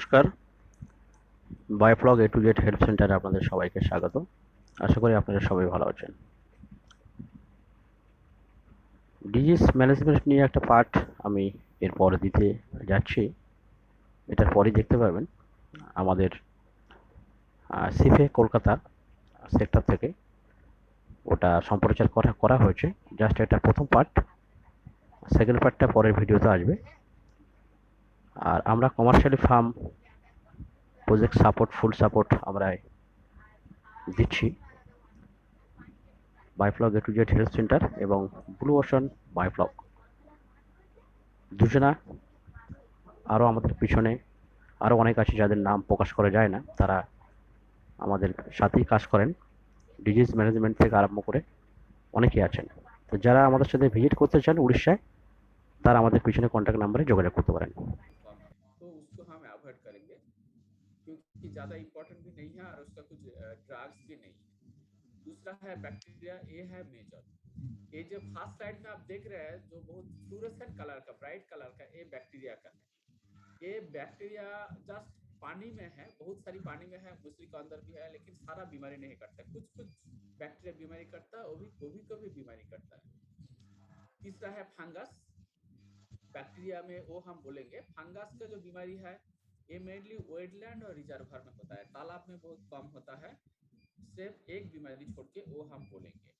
নমস্কার, বায়োফ্লগ এ to Z help সেন্টারে আপনাদের সবাইকে স্বাগত। আশা করি আপনারা সবাই ভালো আছেন। ডিজিজ ম্যানেজমেন্ট নিয়ে একটা পার্ট আমি এরপরে দিতে যাচ্ছি। এটার পরেই দেখতে পাবেন আমাদের সিফে কলকাতা সেক্টর থেকে ওটা সম্প্রচার করা হয়েছে। জাস্ট এটা প্রথম পার্ট, সেকেন্ড পার্টটা পরের ভিডিওতে আসবে। আর আমরা commercially farm project support, full support আমরা দিচ্ছি বায়োফ্লগ এ টু জেড হেলথ সেন্টার এবং ব্লু ওশান বায়োফ্লগ দুজনা। আরও আমাদের পিছনে আরও অনেক আছে যাদের নাম প্রকাশ করা যায় না, তারা আমাদের সাথেই কাজ করেন। ডিজিজ ম্যানেজমেন্ট থেকে আরম্ভ করে অনেকেই আছেন। তো যারা আমাদের সাথে ভিজিট করতে চান উড়িষ্যায়, তারা আমাদের পিছনে কন্ট্যাক্ট নাম্বারে যোগাযোগ করতে পারেন। तो उसको हम अवॉइड करेंगे क्योंकि ज़्यादा इम्पोर्टेंट भी नहीं है और उसका कुछ ड्रग्स भी नहीं है। दूसरा है बैक्टीरिया, ये है मेजर। ये जो फर्स्ट स्लाइड में आप देख रहे हैं जो बहुत फ्लोरेसेंट कलर का, ब्राइट कलर का, ये बैक्टीरिया का है। ये बैक्टीरिया जस्ट पानी में है, बहुत सारी पानी में है, मछली के अंदर भी है, लेकिन सारा बीमारी नहीं करता। कुछ कुछ बैक्टीरिया बीमारी करता है, वो भी बीमारी करता है। तीसरा है फंगस। बैक्टीरिया में वो हम बोलेंगे फंगस का जो बीमारी है ये मेनली वेटलैंड और रिजर्वर में होता है, तालाब में बहुत कम होता है। सिर्फ एक बीमारी छोड़ के वो हम बोलेंगे।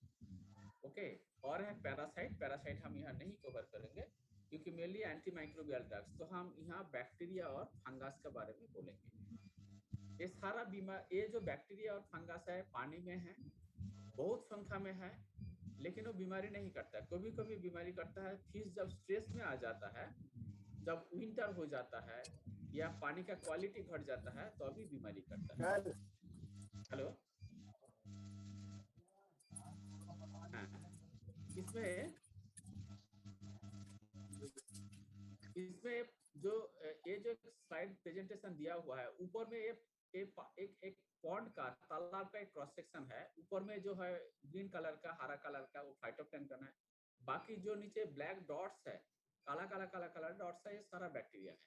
ओके, और है पैरासाइट। पैरासाइट हम यहाँ नहीं कवर करेंगे क्योंकि मेनली एंटी माइक्रोबियल ड्रग्स, तो हम यहाँ बैक्टीरिया और फंगस के बारे में बोलेंगे। ये सारा बीमार, ये जो बैक्टीरिया और फंगस है पानी में है, बहुत संख्या में है, लेकिन वो बीमारी नहीं करता। कभी कभी बीमारी करता है फिश जब स्ट्रेस में आ जाता है, जब विंटर हो जाता है या पानी का क्वालिटी घट जाता है तो अभी बीमारी करता है। हेलो, हाँ, इसमें इसमें जो ये जो स्लाइड प्रेजेंटेशन दिया हुआ है, ऊपर में एक पॉन्ड का, तालाब का एक क्रॉस सेक्शन है। ऊपर में जो है ग्रीन कलर का, हरा कलर का, वो फाइटोप्लैंक्टन है। बाकी जो नीचे ब्लैक डॉट्स है, काला काला काला काला डॉट्स है, ये सारा बैक्टीरिया है।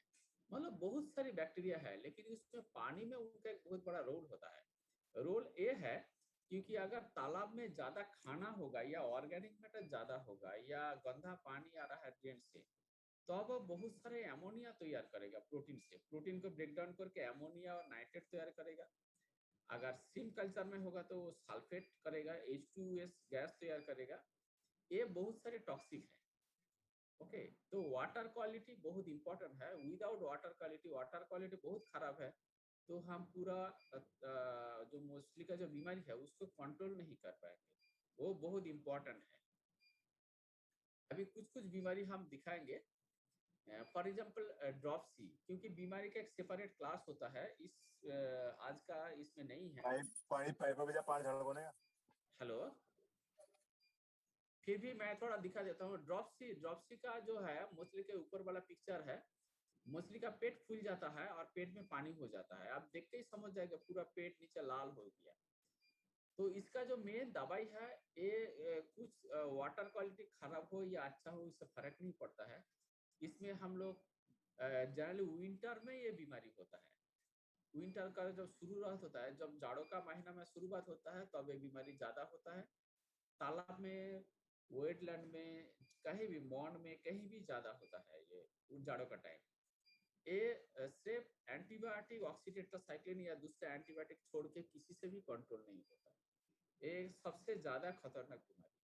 मतलब बहुत सारी बैक्टीरिया है, लेकिन इसमें पानी में उनका एक बहुत बड़ा रोल होता है। रोल ये है क्योंकि अगर तालाब में ज्यादा खाना होगा या ऑर्गेनिक मैटर ज्यादा होगा या गंदा पानी आ रहा है ड्रेन से, तो अब बहुत सारे एमोनिया तैयार करेगा प्रोटीन से। प्रोटीन को ब्रेक डाउन करके एमोनिया और नाइट्रेट तैयार करेगा। अगर सिम कल्चर में होगा तो सल्फेट करेगा, H2S गैस तैयार करेगा। ये बहुत सारे टॉक्सिक है। ओके, तो वाटर क्वालिटी बहुत इंपॉर्टेंट है। विदाउट वाटर क्वालिटी बहुत खराब है तो हम पूरा जो मछली का जो बीमारी है उसको कंट्रोल नहीं कर पाएंगे। वो बहुत इंपॉर्टेंट है। अभी कुछ कुछ बीमारी हम दिखाएंगे। फॉर एग्जाम्पल ड्रॉपसी, क्योंकि बीमारी का एक सेपरेट क्लास होता है, इस आज का इसमें नहीं है। हेलो, फिर भी मैं थोड़ा दिखा देता हूँ। ड्रॉपसी, ड्रॉपसी का जो है मछली के ऊपर वाला पिक्चर है। मछली का पेट फूल जाता है और पेट में पानी हो जाता है। आप देखते ही समझ जाएगा पूरा पेट नीचे लाल हो गया। तो इसका जो मेन दवाई है, ये कुछ वाटर क्वालिटी खराब हो या अच्छा हो इससे फर्क नहीं पड़ता है। इसमें हम लोग जनरली विंटर में ये बीमारी होता है। विंटर का जब शुरुआत होता है, जब जाड़ों का महीना में शुरुआत होता है, तब ये बीमारी ज्यादा होता है। तालाब में, वेटलैंड में, कहीं भी मॉन्ड में, कहीं भी ज्यादा होता है ये जाड़ों का टाइम। ये सिर्फ एंटीबायोटिक, ऑक्सीटेट्रासाइक्लिन या दूसरे एंटीबायोटिक छोड़ के किसी से भी कंट्रोल नहीं होता। ये सबसे ज्यादा खतरनाक बीमारी है।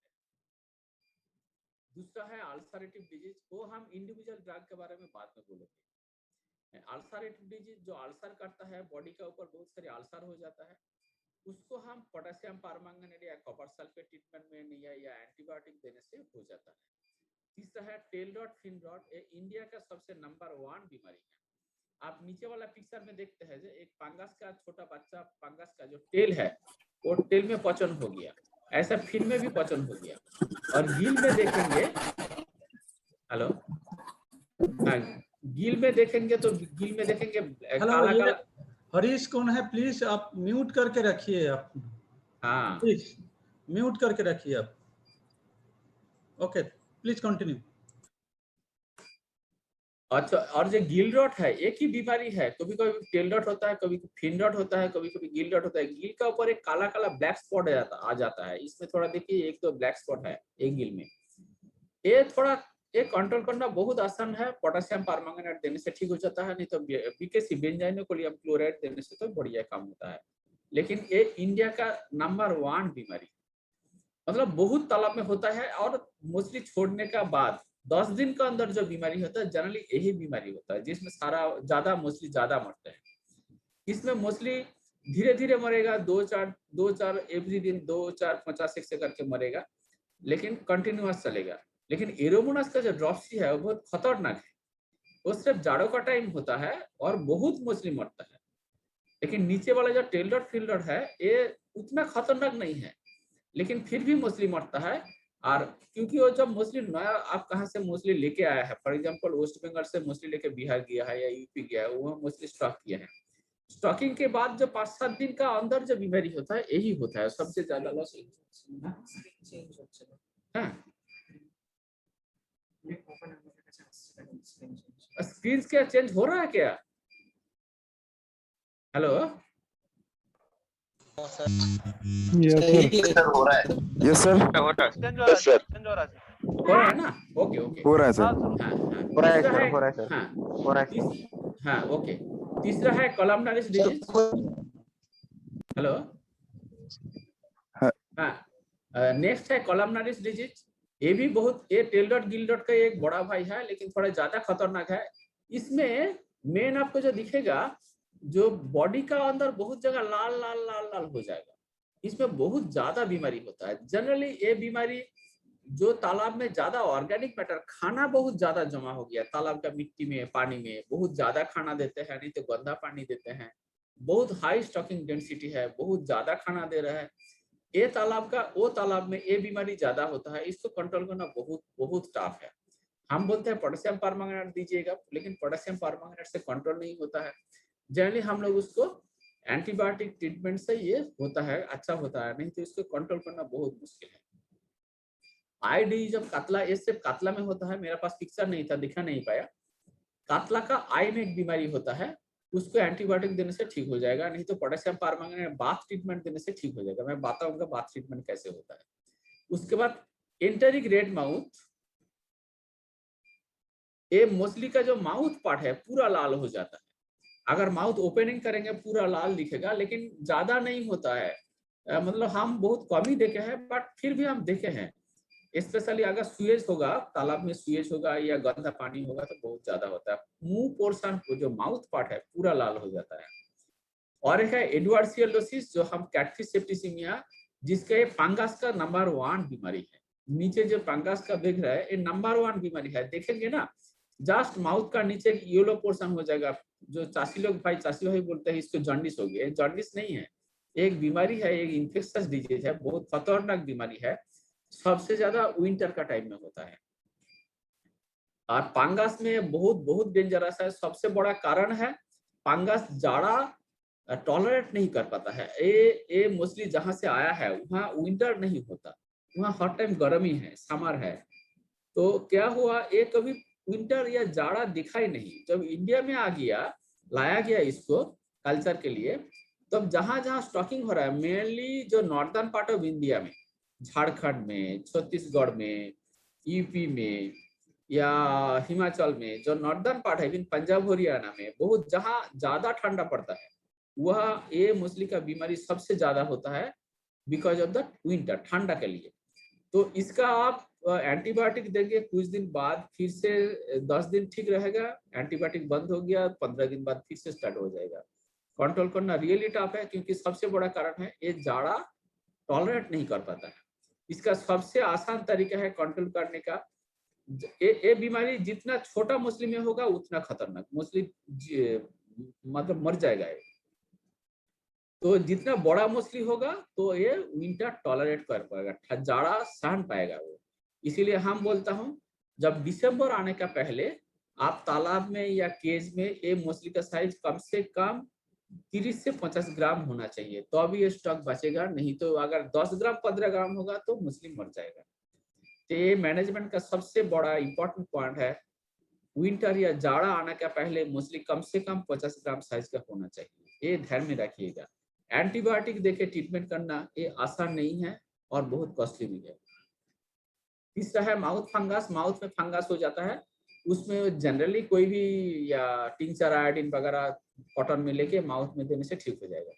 दूसरा है अल्सरेटिव डिजीज। वो हम इंडिविजुअल ड्रग के बारे में बाद में बोलेंगे। अल्सरेटिव डिजीज जो अल्सर करता है, बॉडी के ऊपर बहुत सारे अल्सर हो जाता है, उसको हम पोटेशियम परमंगनेट या कॉपर सल्फेट ट्रीटमेंट में या एंटीबायोटिक देने से हो जाता है। तीसरा है टेल रॉट, फिन रॉट। ये इंडिया का सबसे नंबर 1 बीमारी है। आप नीचे वाला पिक्चर में देखते हैं जो एक फंगस का छोटा बच्चा, फंगस का जो टेल है वो टेल में पचन हो गया, ऐसा फिन में भी पचन हो गया। और गिल में देखेंगे, हेलो, गिल में देखेंगे तो गिल में देखेंगे काला काला। हरीश कौन है? प्लीज आप म्यूट करके रखिए। आप हाँ, प्लीज म्यूट करके रखिए आप। Okay, please continue. अच्छा, और जो गिल रॉट है एक ही बीमारी है, कभी कभी टेल रॉट होता है, कभी फिन रॉट होता है, कभी कभी गिल रॉट होता है। गिल का ऊपर एक काला काला ब्लैक स्पॉट आ जाता है। इसमें थोड़ा देखिए, एक तो ब्लैक स्पॉट है एक गिल में। ये थोड़ा ये कंट्रोल करना बहुत आसान है, पोटेशियम परमंगनेट देने से ठीक हो जाता है, नहीं तो बीकेसी बेंजाइनोकुलियम क्लोराइड देने से तो बढ़िया काम होता है। लेकिन ये इंडिया का नंबर 1 बीमारी, मतलब बहुत तालाब में होता है, और मछली छोड़ने का बाद 10 दिन के अंदर जो बीमारी होता है जनरली यही बीमारी होता है, जिसमें सारा ज्यादा मछली ज्यादा मरते हैं। इसमें मछली धीरे धीरे मरेगा, दो चार एवरी दिन 2-4-50 से करके मरेगा, लेकिन कंटिन्यूअस चलेगा। लेकिन एरोमोनास का जो ड्रॉपसी है वो बहुत खतरनाक है। वो सिर्फ जाड़ों का टाइम होता है और बहुत मछली मरता है। लेकिन नीचे वाला जो टेल रॉट फिल रॉट है ये उतना खतरनाक नहीं है, लेकिन फिर भी मछली मरता है। और क्योंकि वो जब मछली नया आप कहाँ से मछली लेके आया है, फॉर एग्जांपल वेस्ट बंगाल से मछली लेके बिहार गया है या यूपी गया है, वो मछली स्टॉक किया है। स्टॉकिंग के बाद जो 5-7 दिन का अंदर जो बीमारी होता है यही होता है सबसे ज्यादा लॉस। स्क्रीन क्या चेंज हो रहा है क्या? Hello, yes sir. हो रहा है ना? ओके ओके, हो रहा है सर। हाँ हो रहा है तीसरा सर, हो रहा है सर, हाँ हो रहा है सर। हाँ ओके। तीसरा है कोलमनारिस डिजीज। हेलो, हाँ। हाँ नेक्स्ट है कोलमनारिस डिजीज। ये भी बहुत, ये टेल डॉट गिल डॉट का एक बड़ा भाई है, लेकिन थोड़ा ज्यादा खतरनाक है। इसमें मेन आपको जो दिखेगा, जो बॉडी का अंदर बहुत जगह लाल लाल लाल लाल हो जाएगा। इसमें बहुत ज्यादा बीमारी होता है। जनरली ये बीमारी जो तालाब में ज्यादा ऑर्गेनिक मैटर, खाना बहुत ज्यादा जमा हो गया तालाब का मिट्टी में, पानी में बहुत ज्यादा खाना देते हैं, नहीं तो गंदा पानी देते हैं, बहुत हाई स्टॉकिंग डेंसिटी है, बहुत ज्यादा खाना दे रहा है, ये तालाब का वो तालाब में ये बीमारी ज्यादा होता है। इसको कंट्रोल करना बहुत बहुत टफ है। हम बोलते हैं पोटेशियम परमंगनेट दीजिएगा, लेकिन पोटेशियम परमंगनेट से कंट्रोल नहीं होता है। जनरली हम लोग उसको एंटीबायोटिक ट्रीटमेंट से ये होता है, अच्छा होता है, नहीं तो इसको कंट्रोल करना बहुत मुश्किल है। आई डी जब कातला, ये सिर्फ कातला में होता है, मेरे पास पिक्चर नहीं था, दिखा नहीं पाया। कातला का आई में एक बीमारी होता है, उसको एंटीबायोटिक देने से ठीक हो जाएगा, नहीं तो पोटेशियम परमंगनेट बाथ ट्रीटमेंट देने से ठीक हो जाएगा। मैं बताऊंगा बाथ ट्रीटमेंट कैसे होता है। उसके बाद एंटेरिक रेड माउथ, ये मछली का जो माउथ पार्ट है पूरा लाल हो जाता है। अगर माउथ ओपनिंग करेंगे पूरा लाल दिखेगा, लेकिन ज्यादा नहीं होता है। मतलब हम बहुत कम ही देखे हैं, बट फिर भी हम देखे हैं। स्पेशली अगर सुएज होगा, तालाब में सुएज होगा या गंदा पानी होगा तो बहुत ज्यादा होता है। मुंह पोर्शन जो माउथ पार्ट है पूरा लाल हो जाता है। और एक है एडवर्सियलोसिस, जो हम कैटफिश सेप्टिसिमिया, जिसका ये फंगस का नंबर 1 बीमारी है। नीचे जो फंगस का दिख रहा है ये नंबर 1 बीमारी है। देखेंगे ना, जस्ट माउथ का नीचे येलो पोर्शन हो जाएगा। जो चाची भाई बोलते हैं इसको जॉन्डिस हो गया, जॉन्डिस नहीं है, एक बीमारी है, एक इन्फेक्शियस डिजीज है, बहुत खतरनाक बीमारी है। सबसे ज्यादा विंटर का टाइम में होता है, और फंगस में बहुत बहुत डेंजरस है। सबसे बड़ा कारण है फंगस जाड़ा टॉलरेट नहीं कर पाता है। ये मोस्टली जहां से आया है वहाँ विंटर नहीं होता, वहाँ हर टाइम गर्म ही है, समर है। तो क्या हुआ, ये कभी विंटर या जाड़ा दिखाई नहीं। जब इंडिया में आ गया, लाया गया इसको कल्चर के लिए, तब जहां जहां स्टॉकिंग हो रहा है, मेनली जो नॉर्दर्न पार्ट ऑफ इंडिया में, झारखंड में, छत्तीसगढ़ में, यूपी में या हिमाचल में, जो नॉर्दर्न पार्ट है, इवन पंजाब हरियाणा में, बहुत जहां ज्यादा ठंडा पड़ता है, वह ये मछली का बीमारी सबसे ज्यादा होता है, बिकॉज ऑफ द विंटर, ठंडा के लिए। तो इसका आप एंटीबायोटिक देंगे, कुछ दिन बाद फिर से 10 दिन ठीक रहेगा, एंटीबायोटिक बंद हो गया, 15 दिन बाद फिर से स्टार्ट हो जाएगा। कंट्रोल करना रियली टफ है, क्योंकि सबसे बड़ा कारण है ये जाड़ा टॉलरेट नहीं कर पाता है। इसका सबसे आसान तरीका है कंट्रोल करने का, ये बीमारी जितना छोटा मछली में होगा उतना खतरनाक, मछली मतलब मर जाएगा ये। तो जितना बड़ा मछली होगा तो ये विंटर टॉलरेट कर पाएगा, जाड़ा सहन पाएगा वो। इसीलिए हम बोलता हूँ, जब दिसंबर आने का पहले आप तालाब में या केज में ये मछली का साइज कम से कम 30 से 50 ग्राम होना चाहिए, तो अभी ये स्टॉक बचेगा। नहीं तो अगर 10 ग्राम 15 ग्राम होगा तो मछली मर जाएगा। तो ये मैनेजमेंट का सबसे बड़ा इंपॉर्टेंट पॉइंट है। विंटर या जाड़ा आने का पहले मोस्टली कम से कम 50 ग्राम साइज का होना चाहिए, ये ध्यान में रखिएगा। एंटीबायोटिक देके ट्रीटमेंट करना ये आसान नहीं है और बहुत कॉस्टली भी है। तीसरा है माउथ फंगस। माउथ में फंगस हो जाता है, उसमें जनरली कोई भी या टिंचर आयोडीन वगैरह कॉटन में लेके माउथ में देने से ठीक हो जाएगा।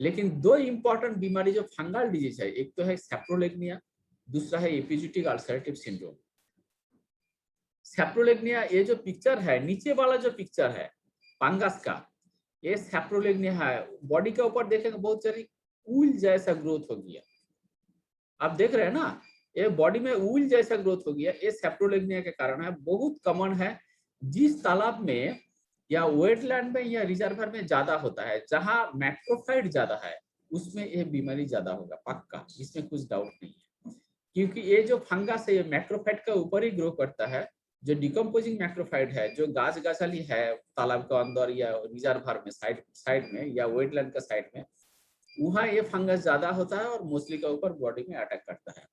लेकिन दो इंपॉर्टेंट बीमारी जो फंगल डिजीज है, एक तो है सेप्रोलेग्निया, दूसरा है एपिजूटिक अल्सरेटिव सिंड्रोम। सेप्रोलेग्निया, ये जो पिक्चर है नीचे वाला जो पिक्चर है फंगस का, ये सेप्रोलेग्निया है। बॉडी के ऊपर देखेंगे बहुत सारी ऊल जैसा ग्रोथ हो गया, आप देख रहे हैं ना, ये बॉडी में ऊल जैसा ग्रोथ हो गया, ये सेप्रोलेग्निया के कारण है। बहुत कॉमन है, जिस तालाब में या वेटलैंड में या रिजर्वर में ज्यादा होता है, जहां मैक्रोफाइट ज्यादा है, उसमें ये बीमारी ज्यादा होगा पक्का, इसमें कुछ डाउट नहीं है। क्योंकि ये जो फंगस है ये मैक्रोफाइट का ऊपर ही ग्रो करता है। जो डिकम्पोजिंग मैक्रोफाइट है, जो गाछ गाछाली है तालाब के अंदर या रिजर्वर में साइड में या वेटलैंड का साइड में, वहां ये फंगस ज्यादा होता है और मोस्टली के ऊपर बॉडी में अटैक करता है।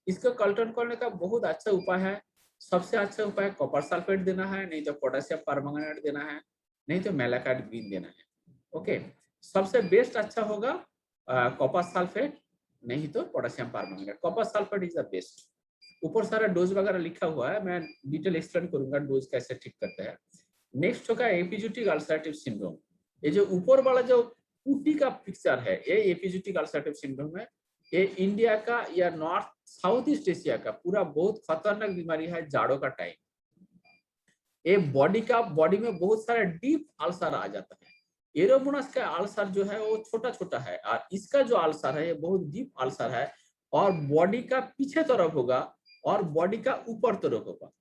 इसको कंट्रोल करने का बहुत अच्छा उपाय है। सबसे अच्छा उपाय कॉपर सल्फेट देना है, नहीं तो पोटेशियम परमंगनेट देना है, नहीं तो मेलाकाइट ग्रीन देना है। ओके, सबसे बेस्ट अच्छा होगा कॉपर सल्फेट, नहीं तो potassium permanganate. Copper sulphate is the best. ऊपर सारा डोज वगैरह लिखा हुआ है, मैं डिटेल एक्सप्लेन करूंगा डोज कैसे ठीक करते हैं। नेक्स्ट होगा एपिजूटिक अल्सरेटिव सिंड्रोम। ये जो ऊपर वाला जो ऊटी का पिक्चर है, ये एपिजूटिक अल्सरेटिव सिंड्रोम है। ये इंडिया का या नॉर्थ साउथ ईस्ट एशिया का पूरा बहुत खतरनाक बीमारी है जाड़ों का टाइम। ये बॉडी में बहुत सारा डीप अल्सर आ जाता है। एरोमोनास का अल्सर जो है वो छोटा छोटा है, और इसका जो अल्सर है ये बहुत डीप अल्सर है, और बॉडी का पीछे तरफ होगा और बॉडी का ऊपर तरफ होगा,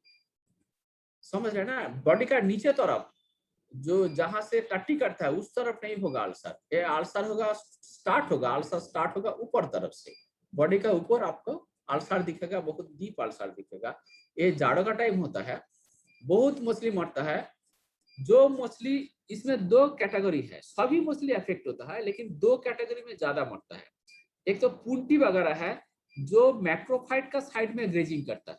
समझ रहे ना। बॉडी का नीचे तरफ जो जहां से टट्टी करता है उस तरफ नहीं होगा अल्सर, ये अल्सर होगा अल्सर स्टार्ट होगा ऊपर तरफ से, बॉडी का ऊपर आपको अल्सर दिखेगा, बहुत डीप अल्सर दिखेगा। ये जाड़ों का टाइम होता है, बहुत मछली मरता है। जो मछली, इसमें दो कैटेगरी है, सभी मछली अफेक्ट होता है लेकिन दो कैटेगरी में ज्यादा मरता है। एक तो पुंटी वगैरह है जो मैक्रोफाइट का साइड में ग्रेजिंग करता है,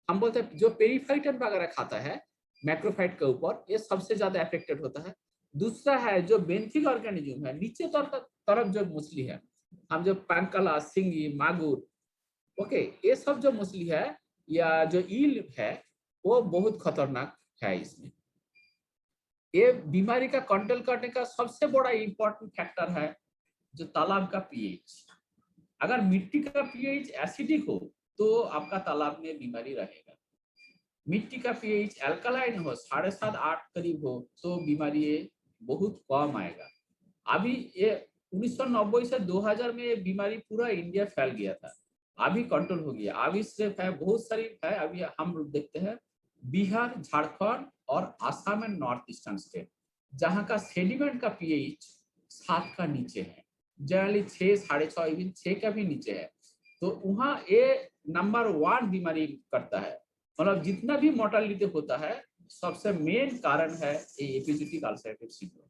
हम बोलते हैं जो पेरीफाइटन वगैरह खाता है मैक्रोफाइट के ऊपर, ये सबसे ज्यादा अफेक्टेड होता है। दूसरा है जो बेंथिक ऑर्गेनिज्म है, नीचे तरफ जो मछली है, हम जो पैंकला, सिंगी, मागुर, ओके, ये सब जो मछली है या जो ईल है वो बहुत खतरनाक है। इसमें ये बीमारी का कंट्रोल करने का सबसे बड़ा इंपॉर्टेंट फैक्टर है जो तालाब का पीएच। अगर मिट्टी का पीएच एसिडिक हो तो आपका तालाब में बीमारी रहेगा। मिट्टी का पीएच अल्कलाइन हो, 7.5-8 करीब हो, तो बीमारी ये बहुत कम आएगा। अभी ये 1990 से 2000 में ये बीमारी पूरा इंडिया फैल गया था, अभी कंट्रोल हो गया। अभी सिर्फ है, बहुत सारी है, अभी हम देखते हैं बिहार, झारखंड और Assam and north eastern state, जहाँ का सेडिमेंट का पीएच 7 का नीचे है, जनरली 6, 6.5, इवन 6 का भी नीचे है, तो वहाँ ये नंबर 1 बीमारी करता है। मतलब जितना भी मोर्टालिटी होता है सबसे मेन कारण है ये एपिजूटिक अल्सरेटिव सिंड्रोम।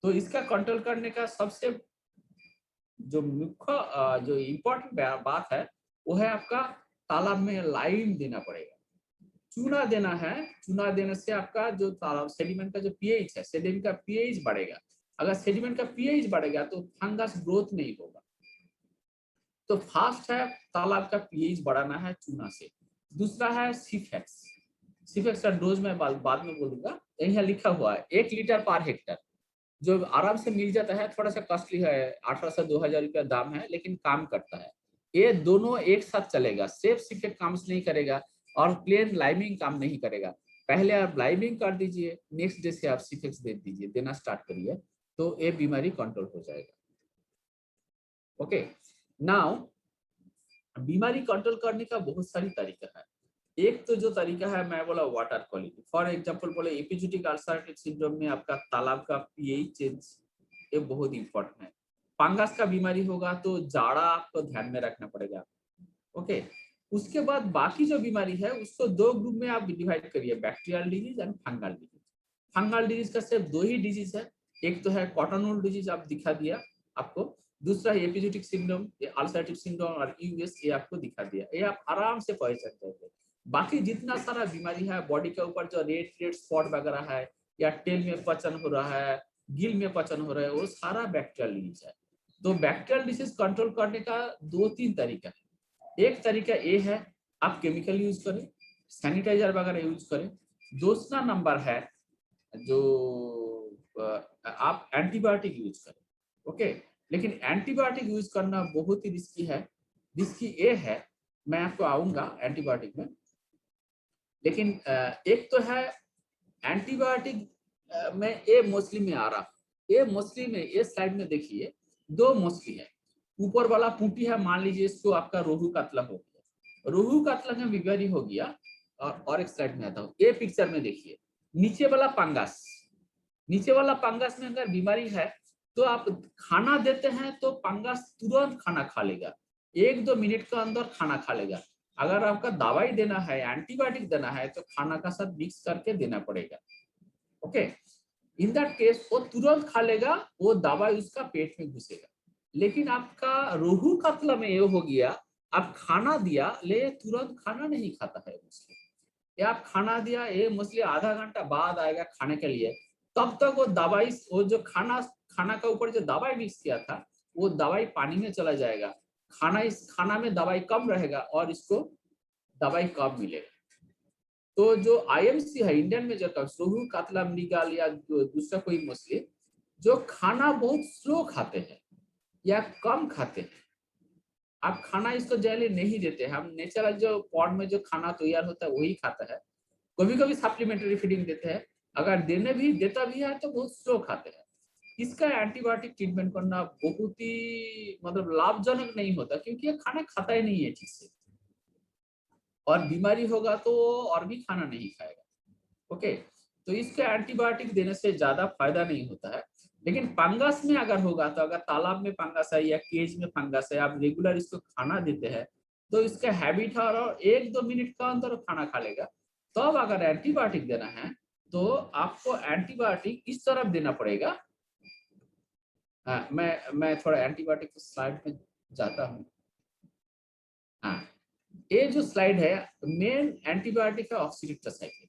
तो इसका कंट्रोल करने का सबसे जो मुख्य जो इम्पोर्टेंट बात है वो है आपका तालाब में लाइम देना पड़ेगा, चूना देना है। चूना देने से आपका जो तालाब सेडिमेंट का जो पीएच है, सेडिमेंट का पीएच बढ़ेगा। अगर सेडिमेंट का पीएच बढ़ेगा तो फंगस ग्रोथ नहीं होगा। तो फर्स्ट है तालाब का पीएच बढ़ाना है चूना से। दूसरा है सिफेक्स। सिफेक्स का डोज मैं बाद में बोलूंगा, यहाँ लिखा हुआ है 1 लीटर पर हेक्टर, जो आराम से मिल जाता है, थोड़ा सा कॉस्टली है, 1800 से 2000 रुपया दाम है, लेकिन काम करता है। ये दोनों एक साथ चलेगा, सिर्फ सिफेक्स काम नहीं करेगा और प्लेन लाइमिंग काम नहीं करेगा। पहले आप लाइमिंग कर दीजिए, नेक्स्ट डे से आप सिफेक्स दे दीजिए, देना स्टार्ट करिए, तो ये बीमारी कंट्रोल हो जाएगा। ओके, नाउ बीमारी कंट्रोल करने का बहुत सारी तरीका है। एक तो जो तरीका है मैं बोला वाटर क्वालिटी, फॉर एग्जांपल बोले एपिजूटिक अल्सरेटिव सिंड्रोम में आपका तालाब का पीएच चेंज ये बहुत इंपॉर्टेंट है। फंगस का बीमारी होगा तो जाड़ा आपको ध्यान में रखना पड़ेगा। ओके, उसके बाद बाकी जो बीमारी है उसको 2 ग्रुप में आप डिवाइड करिए, bacterial disease and fungal disease. Fungal disease का सिर्फ 2 ही डिजीज है, एक तो है कॉटन वूल डिजीज, आप दिखा दिया आपको, दूसरा है एपिजूटिक सिंड्रोम, ये अल्सरेटिव सिंड्रोम और यूएस, ये आपको दिखा दिया, ये आप आराम से पहचान जाएंगे। बाकी जितना सारा बीमारी है बॉडी के ऊपर जो रेड रेड स्पॉट वगैरह है या टेल में पचन हो रहा है, गिल में पचन हो रहा है, वो सारा बैक्टीरियल डिजीज है। तो बैक्टीरियल डिजीज कंट्रोल करने का 2-3 तरीका है। एक तरीका ये है आप केमिकल यूज करें, सैनिटाइजर वगैरह यूज करें। दूसरा नंबर है जो आप एंटीबायोटिक यूज करें। ओके, लेकिन एंटीबायोटिक यूज करना बहुत ही रिस्की है। रिस्की ये है, मैं आपको आऊंगा एंटीबायोटिक में, लेकिन एक तो है एंटीबायोटिक में ये मोस्टली में आ रहा, ये मोस्टली में ये स्लाइड में देखिए 2 मोस्टली है। ऊपर वाला पुंटी है, मान लीजिए इसको आपका रोहू कतला हो गया, रोहू कतला में बीमारी हो गया। और एक स्लाइड में आता हूँ, ये पिक्चर में देखिए नीचे वाला पंगस, नीचे वाला पंगस में अगर बीमारी है तो आप खाना देते हैं तो पंगस तुरंत खाना खा लेगा, 1-2 मिनट के अंदर खाना खा लेगा। अगर आपका दवाई देना है, एंटीबायोटिक देना है, तो खाना का साथ मिक्स करके देना पड़ेगा। ओके, इन दैट केस वो तुरंत खा लेगा, वो दवाई उसका पेट में घुसेगा। लेकिन आपका रोहू कतला में ये हो गया, आप खाना दिया ले तुरंत खाना नहीं खाता है मछली, या आप खाना दिया ये मछली आधा घंटा बाद आएगा खाने के लिए, तब तक वो दवाई, वो जो खाना का ऊपर जो दवाई मिक्स किया था वो दवाई पानी में चला जाएगा, इस खाना में दवाई कम रहेगा और इसको दवाई कम मिलेगा। तो जो आईएमसी है, इंडियन मेजर कप, रोहू कातला मृगाल या दूसरा कोई मछली जो खाना बहुत स्लो खाते हैं या कम खाते हैं, आप खाना इसको जल्दी नहीं देते हैं। हम नेचुरल जो पॉट में जो खाना तैयार होता है वही खाता है, कभी कभी सप्लीमेंट्री फीडिंग देते हैं, अगर देता भी है तो बहुत स्लो खाते हैं। इसका एंटीबायोटिक ट्रीटमेंट करना बहुत ही मतलब लाभजनक नहीं होता, क्योंकि ये खाना खाता ही नहीं है ठीक से, और बीमारी होगा तो और भी खाना नहीं खाएगा। ओके, तो इसका एंटीबायोटिक देने से ज्यादा फायदा नहीं होता है। लेकिन फंगस में अगर होगा, तो अगर तालाब में फंगस है या केज में फंगस है, आप रेगुलर इसको खाना देते हैं तो इसका हैबिट है और 1-2 मिनट का अंदर खाना खा लेगा। तब अगर एंटीबायोटिक देना है तो आपको एंटीबायोटिक इस तरफ देना पड़ेगा। हाँ, मैं थोड़ा एंटीबायोटिक स्लाइड में जाता हूँ। हाँ, ये जो स्लाइड है मेन एंटीबायोटिक है ऑक्सीटेट्रासाइक्लिन।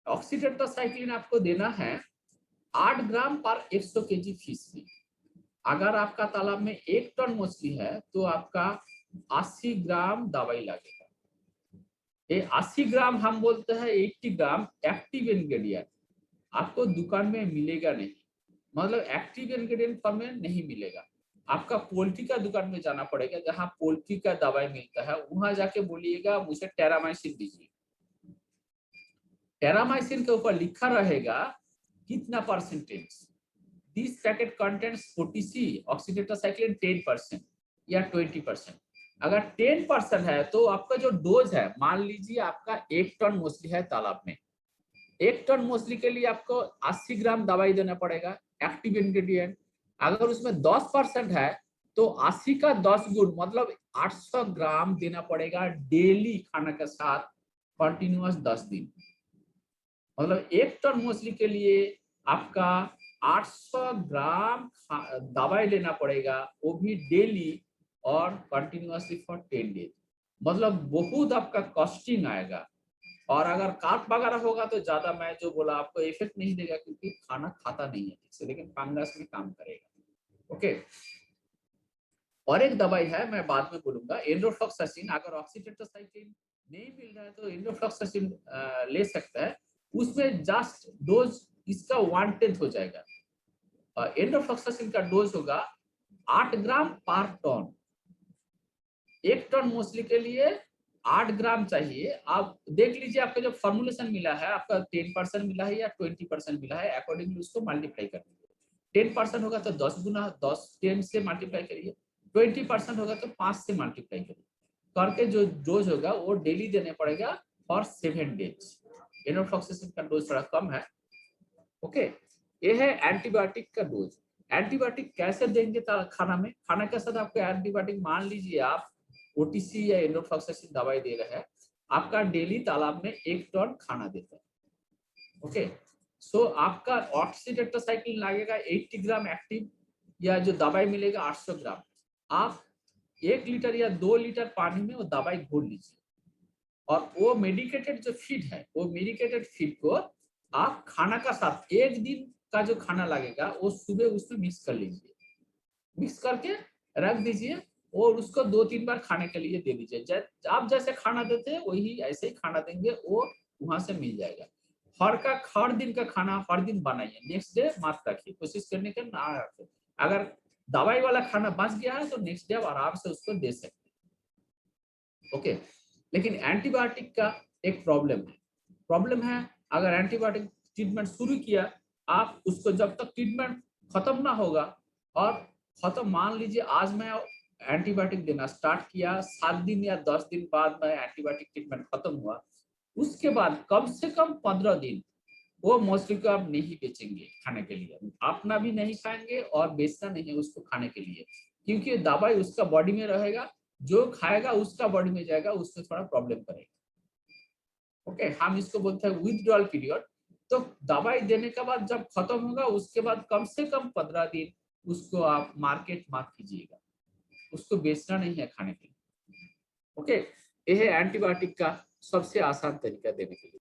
ऑक्सीटेट्रासाइक्लिन आपको देना है 8 ग्राम पर 100 केजी फिश में। अगर आपका तालाब में 1 टन मछली है तो आपका 80 ग्राम दवाई लगेगा। ये 80 ग्राम हम बोलते हैं 80 ग्राम एक्टिव इंग्रेडिएंट आपको दुकान में मिलेगा नहीं, मतलब एक्टिव इंग्रेडिएंट फॉर्म में नहीं मिलेगा। आपका पोल्ट्री का दुकान में जाना पड़ेगा, जहां पोल्ट्री का दवाई मिलता है, वहां जाके बोलिएगा मुझे टेरामाइसिन दीजिए। टेरामाइसिन के ऊपर लिखा रहेगा कितना percentage, this packet contents OTC oxytetracycline 10% या 20%। अगर 10% है तो आपका जो डोज है, मान लीजिए आपका 1 टन मछली है तालाब में, 1 टन मछली के लिए आपको 80 ग्राम दवाई देना पड़ेगा एक्टिव इंग्रेडिएंट। अगर उसमें 10% है तो 80 का 10 गुण मतलब 800 ग्राम देना पड़ेगा डेली खाना के साथ, कंटिन्यूअस 10 दिन। मतलब 1 टन मछली के लिए आपका 800 ग्राम दवाई लेना पड़ेगा, वो भी डेली और कंटिन्यूअसली फॉर 10 डेज। मतलब बहुत आपका कॉस्टिंग आएगा। और अगर काट वगैरह होगा तो ज्यादा, मैं जो बोला आपको इफेक्ट नहीं देगा, क्योंकि खाना खाता नहीं है ठीक से, लेकिन फंगस में काम करेगा। ओके, और एक दवाई है मैं बाद में बोलूंगा, एंडोफ्लॉक्सासिन। अगर ऑक्सीटेट्रासाइक्लिन नहीं मिल रहा है तो एंडोफ्लॉक्सासिन ले सकता है, उसमें जस्ट डोज इसका 1/10 हो जाएगा। एंडोफ्लॉक्सासिन का डोज होगा 8 ग्राम पर टन। 1 टन मछली के लिए 8 ग्राम चाहिए। आप देख लीजिए आपका जो फॉर्मुलेशन मिला है, आपका 10% मिला है या 20% मिला है, अकॉर्डिंगली उसको मल्टीप्लाई कर दीजिए। 10% होगा तो 10 गुना 10 से मल्टीप्लाई करिए, 20% होगा तो 5 से मल्टीप्लाई करिए करके जो डोज होगा वो डेली देने पड़ेगा फॉर 7 डेज। एंडोफ्लॉक्सासिन का डोज थोड़ा कम है। ओके, ये है एंटीबायोटिक का डोज। एंटीबायोटिक कैसे देंगे खाना में? खाना के साथ आपको एंटीबायोटिक, मान लीजिए आप OTC या एंडोफ्लॉक्सासिन दवाई दे रहे हैं, आपका डेली तालाब में 1 टन खाना देता है। ओके, सो आपका ऑक्सीटेट्रासाइक्लिन लगेगा 80 ग्राम एक्टिव, या जो दवाई मिलेगा 800 ग्राम। आप 1 लीटर या 2 लीटर पानी में वो दवाई घोल लीजिए, और वो मेडिकेटेड जो फीड है, वो मेडिकेटेड फीड को आप खाना का साथ एक दिन का जो खाना लगेगा वो सुबह उसमें मिक्स कर लीजिए, मिक्स करके रख दीजिए और उसको 2-3 बार खाने के लिए दे दीजिए। आप जैसे खाना देते हैं वही ऐसे ही खाना देंगे, वो वहां से मिल जाएगा। हर दिन का खाना हर दिन बनाइए, नेक्स्ट डे मत रखिए, कोशिश करने का ना रखें। अगर दवाई वाला खाना बच गया है तो नेक्स्ट डे आप आराम से उसको दे सकते हैं। ओके, लेकिन एंटीबायोटिक का एक प्रॉब्लम है अगर एंटीबायोटिक ट्रीटमेंट शुरू किया, आप उसको जब तक ट्रीटमेंट खत्म ना होगा और खत्म, मान लीजिए आज मैं एंटीबायोटिक देना स्टार्ट किया, 7 दिन या 10 दिन बाद में एंटीबायोटिक ट्रीटमेंट खत्म हुआ, उसके बाद कम से कम 15 दिन वो मछली को आप नहीं बेचेंगे खाने के लिए, अपना भी नहीं खाएंगे और बेचना नहीं है उसको खाने के लिए, क्योंकि दवाई उसका बॉडी में रहेगा, जो खाएगा उसका बॉडी में जाएगा, उससे थोड़ा प्रॉब्लम करेगा। ओके, हम इसको बोलते हैं विथड्रॉल पीरियड। तो दवाई देने के बाद जब खत्म होगा उसके बाद कम से कम 15 दिन उसको आप मार्केट मत कीजिएगा, उसको बेचना नहीं है खाने के लिए। ओके, यह है एंटीबायोटिक का सबसे आसान तरीका देने के लिए।